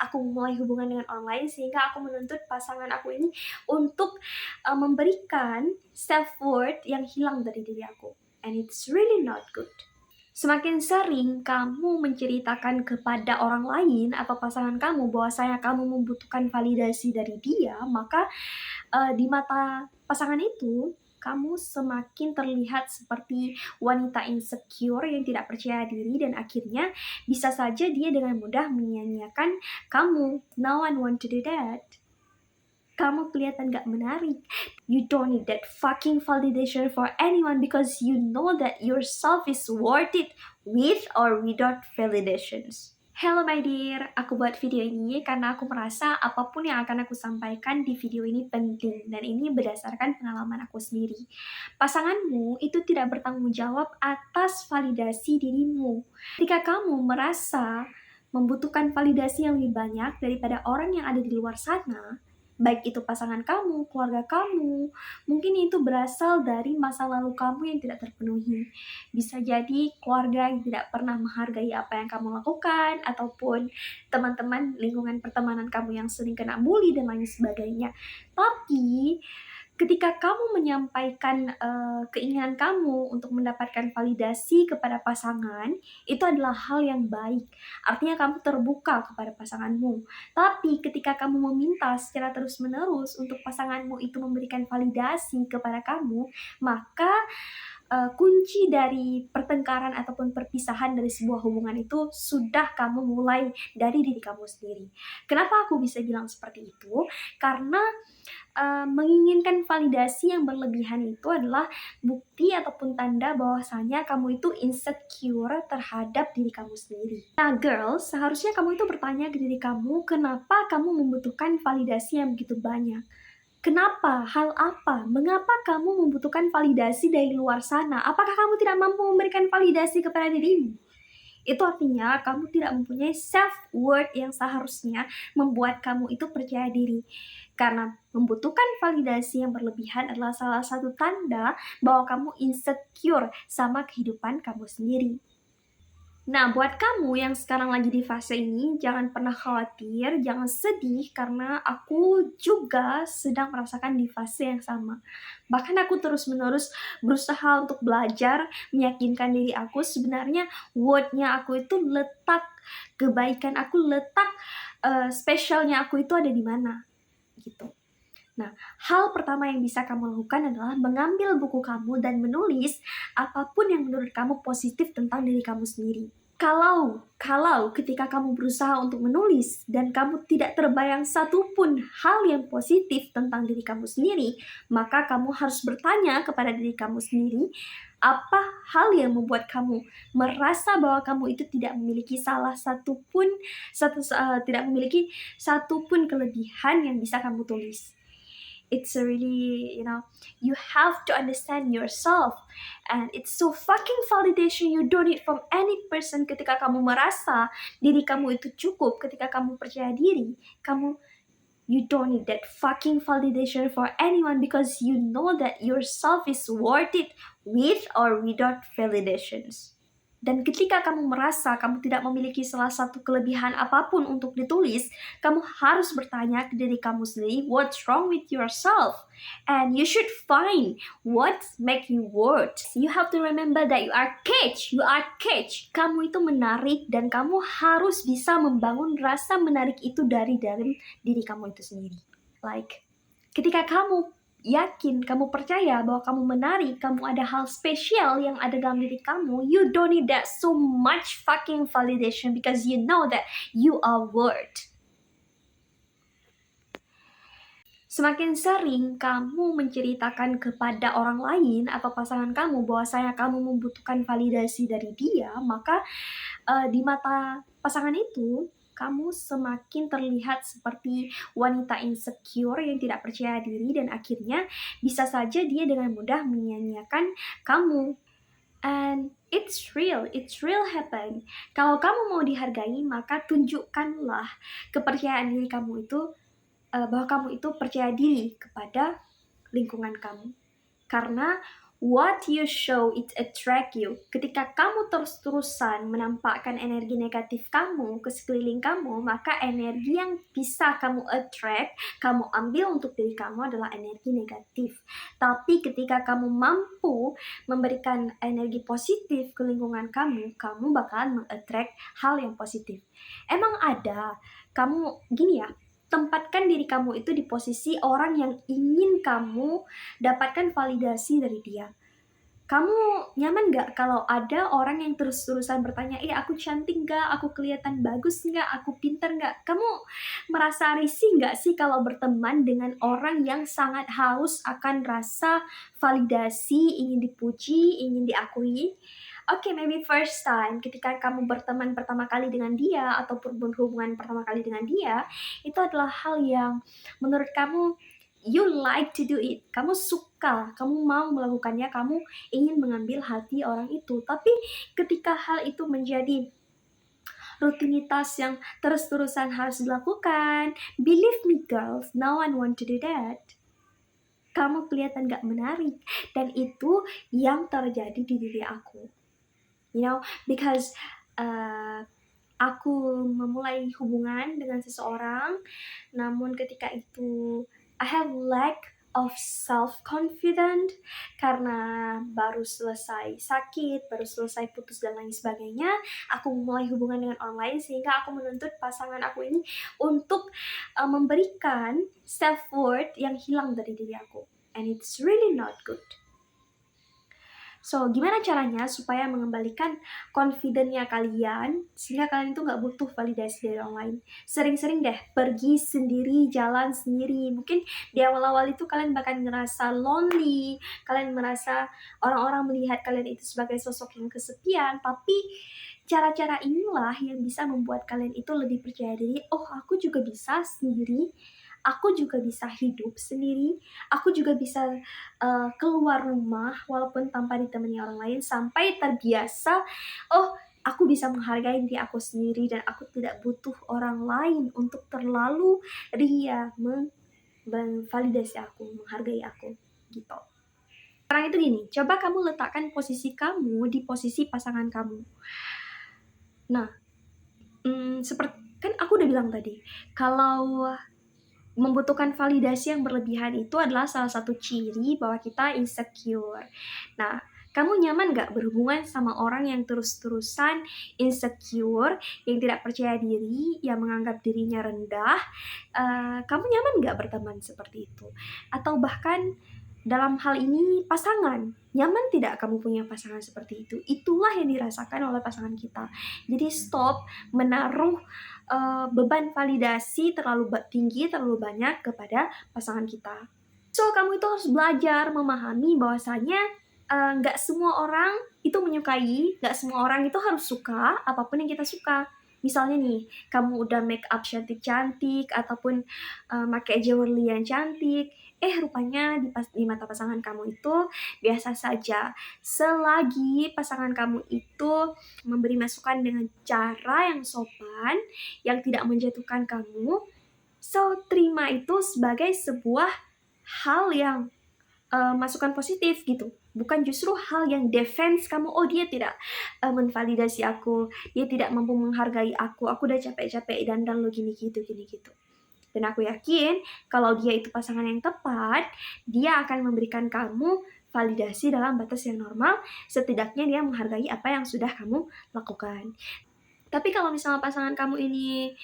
aku mulai hubungan dengan orang lain, sehingga aku menuntut pasangan aku ini untuk memberikan self-worth yang hilang dari diri aku. And it's really not good. Semakin sering kamu menceritakan kepada orang lain atau pasangan kamu bahwasanya kamu membutuhkan validasi dari dia, maka di mata pasangan itu kamu semakin terlihat seperti wanita insecure yang tidak percaya diri, dan akhirnya bisa saja dia dengan mudah menyia-nyiakan kamu. No one want to do that. Kamu kelihatan gak menarik. You don't need that fucking validation for anyone because you know that yourself is worth it with or without validations. Hello my dear, aku buat video ini karena aku merasa apapun yang akan aku sampaikan di video ini penting, dan ini berdasarkan pengalaman aku sendiri. Pasanganmu itu tidak bertanggung jawab atas validasi dirimu. Ketika kamu merasa membutuhkan validasi yang lebih banyak daripada orang yang ada di luar sana, baik itu pasangan kamu, keluarga kamu, mungkin itu berasal dari masa lalu kamu yang tidak terpenuhi. Bisa jadi keluarga yang tidak pernah menghargai apa yang kamu lakukan, ataupun teman-teman lingkungan pertemanan kamu yang sering kena bully dan lain sebagainya. Tapi ketika kamu menyampaikan keinginan kamu untuk mendapatkan validasi kepada pasangan, itu adalah hal yang baik. Artinya kamu terbuka kepada pasanganmu. Tapi ketika kamu meminta secara terus-menerus untuk pasanganmu itu memberikan validasi kepada kamu, maka kunci dari pertengkaran ataupun perpisahan dari sebuah hubungan itu sudah kamu mulai dari diri kamu sendiri. Kenapa aku bisa bilang seperti itu? Karena menginginkan validasi yang berlebihan itu adalah bukti ataupun tanda bahwasanya kamu itu insecure terhadap diri kamu sendiri. Nah girls, seharusnya kamu itu bertanya ke diri kamu, kenapa kamu membutuhkan validasi yang begitu banyak? Kenapa? Hal apa? Mengapa kamu membutuhkan validasi dari luar sana? Apakah kamu tidak mampu memberikan validasi kepada dirimu? Itu artinya kamu tidak mempunyai self-worth yang seharusnya membuat kamu itu percaya diri. Karena membutuhkan validasi yang berlebihan adalah salah satu tanda bahwa kamu insecure sama kehidupan kamu sendiri. Nah, buat kamu yang sekarang lagi di fase ini, jangan pernah khawatir, jangan sedih, karena aku juga sedang merasakan di fase yang sama. Bahkan aku terus-menerus berusaha untuk belajar, meyakinkan diri aku, sebenarnya worth-nya aku itu letak, kebaikan aku letak, spesialnya aku itu ada di mana, gitu. Nah, hal pertama yang bisa kamu lakukan adalah mengambil buku kamu dan menulis apapun yang menurut kamu positif tentang diri kamu sendiri. Kalau ketika kamu berusaha untuk menulis dan kamu tidak terbayang satupun hal yang positif tentang diri kamu sendiri, maka kamu harus bertanya kepada diri kamu sendiri, apa hal yang membuat kamu merasa bahwa kamu itu tidak memiliki tidak memiliki satupun kelebihan yang bisa kamu tulis. It's a really, you have to understand yourself, and it's so fucking validation you don't need from any person. Ketika kamu merasa diri kamu itu cukup, ketika kamu percaya diri, you don't need that fucking validation for anyone because you know that yourself is worth it with or without validations. Dan ketika kamu merasa kamu tidak memiliki salah satu kelebihan apapun untuk ditulis, kamu harus bertanya ke diri kamu sendiri, what's wrong with yourself? And you should find what make you worth. You have to remember that you are catch. Kamu itu menarik, dan kamu harus bisa membangun rasa menarik itu dari dalam diri kamu itu sendiri. Like, ketika kamu yakin, kamu percaya bahwa kamu menarik, kamu ada hal spesial yang ada dalam diri kamu, you don't need that so much fucking validation because you know that you are worth. Semakin sering kamu menceritakan kepada orang lain atau pasangan kamu bahwasanya kamu membutuhkan validasi dari dia, maka di mata pasangan itu kamu semakin terlihat seperti wanita insecure yang tidak percaya diri, dan akhirnya bisa saja dia dengan mudah menyia-nyiakan kamu. And it's real happen. Kalau kamu mau dihargai, maka tunjukkanlah kepercayaan diri kamu itu, bahwa kamu itu percaya diri kepada lingkungan kamu. Karena What you show, it attract you. Ketika kamu terus-terusan menampakkan energi negatif kamu ke sekeliling kamu, maka energi yang bisa kamu attract, kamu ambil untuk diri kamu adalah energi negatif. Tapi ketika kamu mampu memberikan energi positif ke lingkungan kamu, kamu bakalan meng-attract hal yang positif. Emang ada, kamu gini ya, tempatkan diri kamu itu di posisi orang yang ingin kamu dapatkan validasi dari dia. Kamu nyaman gak kalau ada orang yang terus-terusan bertanya, aku cantik gak? Aku kelihatan bagus gak? Aku pintar gak? Kamu merasa risih gak sih kalau berteman dengan orang yang sangat haus akan rasa validasi, ingin dipuji, ingin diakui? Oke, maybe first time ketika kamu berteman pertama kali dengan dia ataupun berhubungan pertama kali dengan dia, itu adalah hal yang menurut kamu you like to do it. Kamu suka, kamu mau melakukannya, kamu ingin mengambil hati orang itu. Tapi ketika hal itu menjadi rutinitas yang terus-terusan harus dilakukan, believe me girls, no one want to do that. Kamu kelihatan gak menarik, dan itu yang terjadi di diri aku. You know, because aku memulai hubungan dengan seseorang, namun ketika itu I have lack of self-confident karena baru selesai sakit, baru selesai putus dan lain sebagainya. Aku memulai hubungan dengan orang lain sehingga aku menuntut pasangan aku ini untuk memberikan self-worth yang hilang dari diri aku. And it's really not good. So, gimana caranya supaya mengembalikan confidence-nya kalian sehingga kalian itu nggak butuh validasi dari orang lain? Sering-sering deh pergi sendiri, jalan sendiri. Mungkin di awal-awal itu kalian bakal ngerasa lonely, kalian merasa orang-orang melihat kalian itu sebagai sosok yang kesepian, tapi cara-cara inilah yang bisa membuat kalian itu lebih percaya diri. Oh, aku juga bisa sendiri. Aku juga bisa hidup sendiri, aku juga bisa keluar rumah walaupun tanpa ditemani orang lain sampai terbiasa, oh aku bisa menghargai diri aku sendiri dan aku tidak butuh orang lain untuk terlalu ria memvalidasi aku, menghargai aku, gitu. Sekarang itu gini, coba kamu letakkan posisi kamu di posisi pasangan kamu. Nah, seperti kan aku udah bilang tadi, kalau membutuhkan validasi yang berlebihan itu adalah salah satu ciri bahwa kita insecure. Nah, kamu nyaman gak berhubungan sama orang yang terus-terusan insecure, yang tidak percaya diri, yang menganggap dirinya rendah? Kamu nyaman gak berteman seperti itu? Atau bahkan dalam hal ini pasangan, nyaman tidak kamu punya pasangan seperti itu? Itulah yang dirasakan oleh pasangan kita. Jadi stop menaruh beban validasi terlalu tinggi, terlalu banyak kepada pasangan kita. So, kamu itu harus belajar memahami bahwasanya nggak semua orang itu menyukai, nggak semua orang itu harus suka apapun yang kita suka. Misalnya nih, kamu udah make up cantik-cantik ataupun pakai jewelry yang cantik, rupanya di mata pasangan kamu itu biasa saja. Selagi pasangan kamu itu memberi masukan dengan cara yang sopan, yang tidak menjatuhkan kamu, so terima itu sebagai sebuah hal yang masukan positif gitu, bukan justru hal yang defense kamu, oh dia tidak menvalidasi aku, dia tidak mampu menghargai aku udah capek-capek dandan lo gini gitu. Dan aku yakin kalau dia itu pasangan yang tepat, dia akan memberikan kamu validasi dalam batas yang normal, setidaknya dia menghargai apa yang sudah kamu lakukan. Tapi kalau misalnya pasangan kamu ini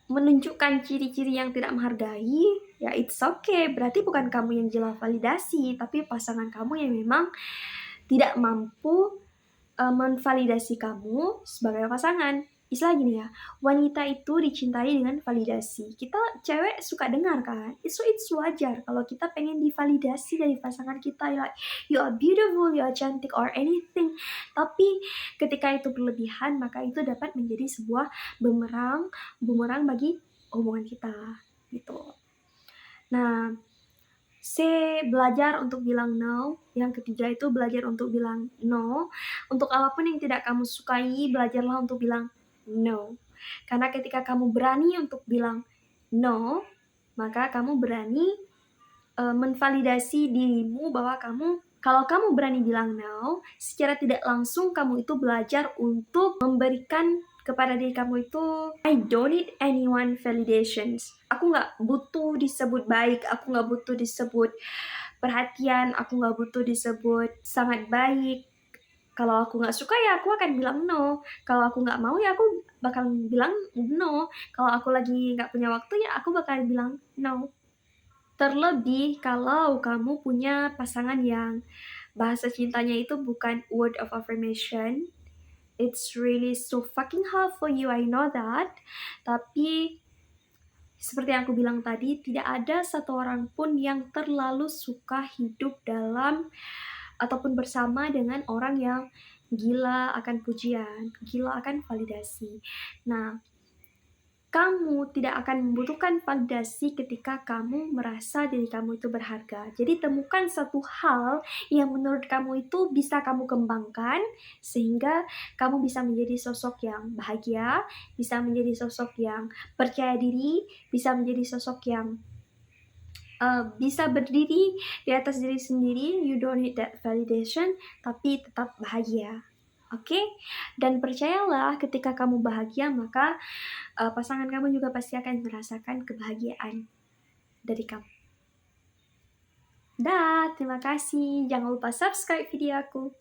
menunjukkan ciri-ciri yang tidak menghargai, ya it's okay. Berarti bukan kamu yang jelas validasi, tapi pasangan kamu yang memang tidak mampu menvalidasi kamu sebagai pasangan. Istilah gini ya, wanita itu dicintai dengan validasi. Kita cewek suka dengar kan, it's wajar kalau kita pengen divalidasi dari pasangan kita, like you are beautiful, you are cantik or anything. Tapi ketika itu berlebihan, maka itu dapat menjadi sebuah bumerang bagi hubungan kita gitu. Nah, belajar untuk bilang no. Yang ketiga itu belajar untuk bilang no. Untuk apapun yang tidak kamu sukai, belajarlah untuk bilang no. Karena ketika kamu berani untuk bilang no, maka kamu berani menvalidasi dirimu bahwa kalau kamu berani bilang no, secara tidak langsung kamu itu belajar untuk memberikan kepada diri kamu itu, I don't need anyone validations. Aku nggak butuh disebut baik, aku nggak butuh disebut perhatian, aku nggak butuh disebut sangat baik. Kalau aku nggak suka ya aku akan bilang no. Kalau aku nggak mau ya aku bakal bilang no. Kalau aku lagi nggak punya waktu ya aku bakal bilang no. Terlebih kalau kamu punya pasangan yang bahasa cintanya itu bukan word of affirmation. It's really so fucking hard for you, I know that. Tapi seperti yang aku bilang tadi, tidak ada satu orang pun yang terlalu suka hidup dalam ataupun bersama dengan orang yang gila akan pujian, gila akan validasi. Nah, kamu tidak akan membutuhkan validasi ketika kamu merasa diri kamu itu berharga. Jadi temukan satu hal yang menurut kamu itu bisa kamu kembangkan sehingga kamu bisa menjadi sosok yang bahagia, bisa menjadi sosok yang percaya diri, bisa menjadi sosok yang bisa berdiri di atas diri sendiri. You don't need that validation, tapi tetap bahagia. Oke? Dan percayalah ketika kamu bahagia, maka pasangan kamu juga pasti akan merasakan kebahagiaan dari kamu. Dah, terima kasih. Jangan lupa subscribe video aku.